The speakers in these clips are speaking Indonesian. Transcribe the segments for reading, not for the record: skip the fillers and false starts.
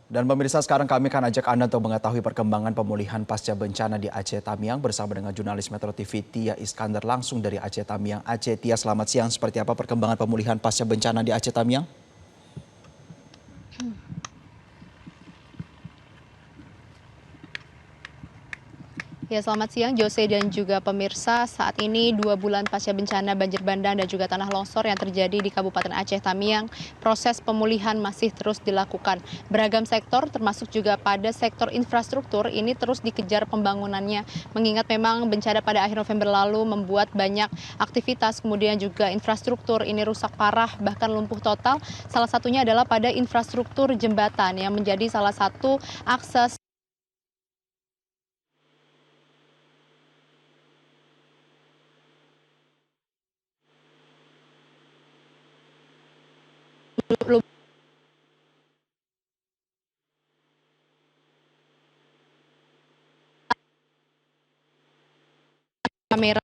Dan pemirsa, sekarang kami akan ajak Anda untuk mengetahui perkembangan pemulihan pasca bencana di Aceh Tamiang bersama dengan jurnalis Metro TV Tia Iskandar langsung dari Aceh Tamiang. Aceh, Tia, selamat siang. Seperti apa perkembangan pemulihan pasca bencana di Aceh Tamiang? Ya, selamat siang Jose dan juga pemirsa. Saat ini 2 bulan pasca bencana banjir bandang dan juga tanah longsor yang terjadi di Kabupaten Aceh Tamiang, proses pemulihan masih terus dilakukan. Beragam sektor termasuk juga pada sektor infrastruktur ini terus dikejar pembangunannya. Mengingat memang bencana pada akhir November lalu membuat banyak aktivitas, kemudian juga infrastruktur ini rusak parah bahkan lumpuh total. Salah satunya adalah pada infrastruktur jembatan yang menjadi salah satu akses kamera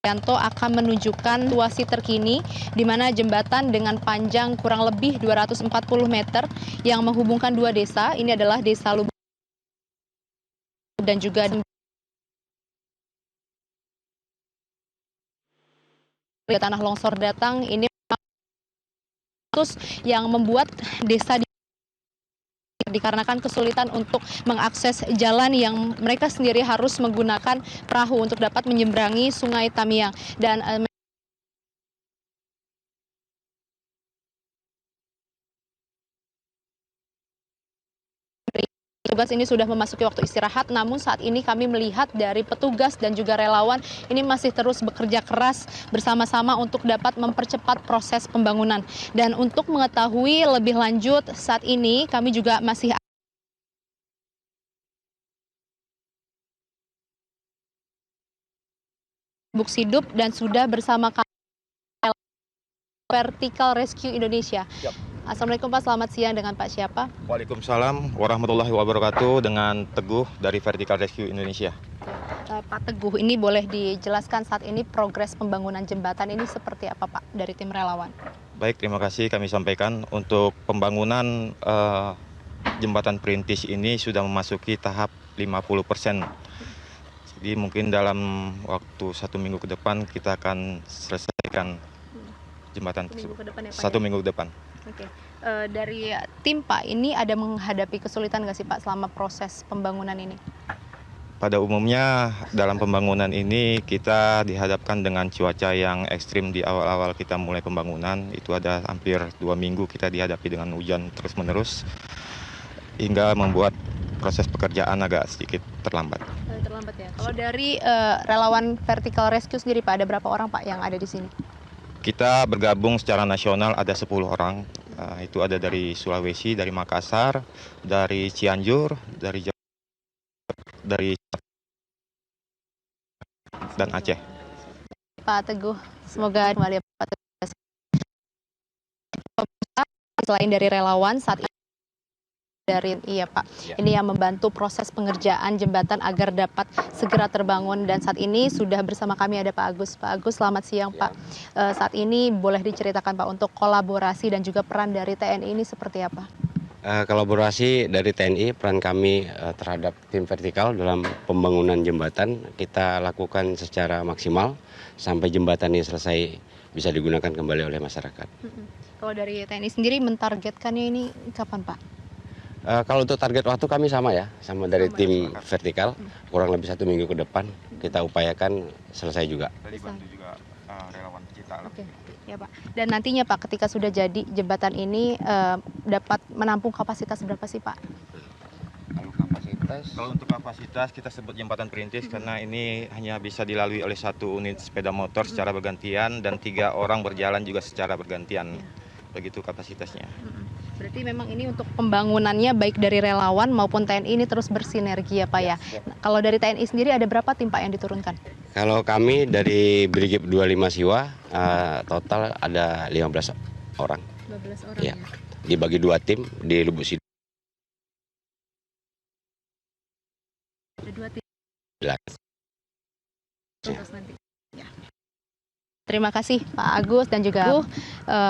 Yanto akan menunjukkan situasi terkini di mana jembatan dengan panjang kurang lebih 240 meter yang menghubungkan dua desa, ini adalah Desa Lubuk dan juga tanah longsor datang, ini kasus yang membuat desa dikarenakan kesulitan untuk mengakses jalan yang mereka sendiri harus menggunakan perahu untuk dapat menyeberangi Sungai Tamiang. Dan petugas ini sudah memasuki waktu istirahat, namun saat ini kami melihat dari petugas dan juga relawan ini masih terus bekerja keras bersama-sama untuk dapat mempercepat proses pembangunan. Dan untuk mengetahui lebih lanjut saat ini kami juga masih Buksidup dan sudah bersama kami Vertical Rescue Indonesia. Yap. Assalamualaikum Pak, selamat siang, dengan Pak siapa? Waalaikumsalam warahmatullahi wabarakatuh, dengan Teguh dari Vertical Rescue Indonesia. Pak Teguh, ini boleh dijelaskan saat ini progres pembangunan jembatan ini seperti apa Pak dari tim relawan? Baik, terima kasih kami sampaikan untuk pembangunan jembatan perintis ini sudah memasuki tahap 50%. Jadi mungkin dalam waktu 1 minggu ke depan kita akan selesaikan jembatan tersebut. Satu minggu ke depan. Oke. Dari tim Pak, ini ada menghadapi kesulitan nggak sih Pak selama proses pembangunan ini? Pada umumnya dalam pembangunan ini kita dihadapkan dengan cuaca yang ekstrim di awal-awal kita mulai pembangunan. Itu ada hampir 2 minggu kita dihadapi dengan hujan terus-menerus hingga membuat proses pekerjaan agak sedikit terlambat. Terlambat ya. Kalau dari relawan Vertical Rescue sendiri Pak, ada berapa orang Pak yang ada di sini? Kita bergabung secara nasional ada 10 orang. Itu ada dari Sulawesi, dari Makassar, dari Cianjur, dari Jawa, dari dan Aceh. Pak Teguh, semoga kembali Pak Teguh. Selain dari relawan, saat ini dari Pak, ini yang membantu proses pengerjaan jembatan agar dapat segera terbangun, dan saat ini sudah bersama kami ada Pak Agus. Pak Agus, selamat siang Pak. Saat ini boleh diceritakan Pak untuk kolaborasi dan juga peran dari TNI ini seperti apa? Kolaborasi dari TNI, peran kami terhadap tim vertikal dalam pembangunan jembatan kita lakukan secara maksimal sampai jembatan ini selesai bisa digunakan kembali oleh masyarakat. Kalau dari TNI sendiri mentargetkannya ini kapan Pak? Kalau untuk target waktu kami sama dari tim vertikal, kurang lebih 1 minggu ke depan kita upayakan selesai juga. Tadi bantu juga relawan kita. Oke, ya Pak. Dan nantinya Pak, ketika sudah jadi jembatan ini dapat menampung kapasitas berapa sih Pak? Kalau untuk kapasitas kita sebut jembatan perintis karena ini hanya bisa dilalui oleh 1 unit sepeda motor secara bergantian dan 3 orang berjalan juga secara bergantian. Begitu kapasitasnya. Berarti memang ini untuk pembangunannya baik dari relawan maupun TNI ini terus bersinergi ya Pak ya. Nah, kalau dari TNI sendiri ada berapa tim Pak yang diturunkan? Kalau kami dari Brigip 25 Siwa total ada 15 orang. 12 orang ya. Dibagi 2 tim di Lubuk Sidu. Ada 2 tim. Nanti. Ya. Terima kasih Pak Agus dan juga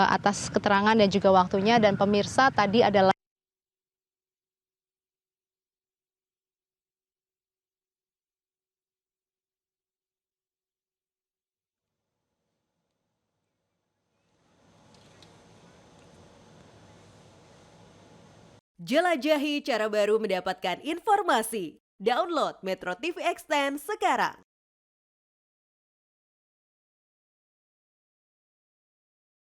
atas keterangan dan juga waktunya, dan pemirsa tadi adalah Jelajahi cara baru mendapatkan informasi. Download Metro TV Extend sekarang.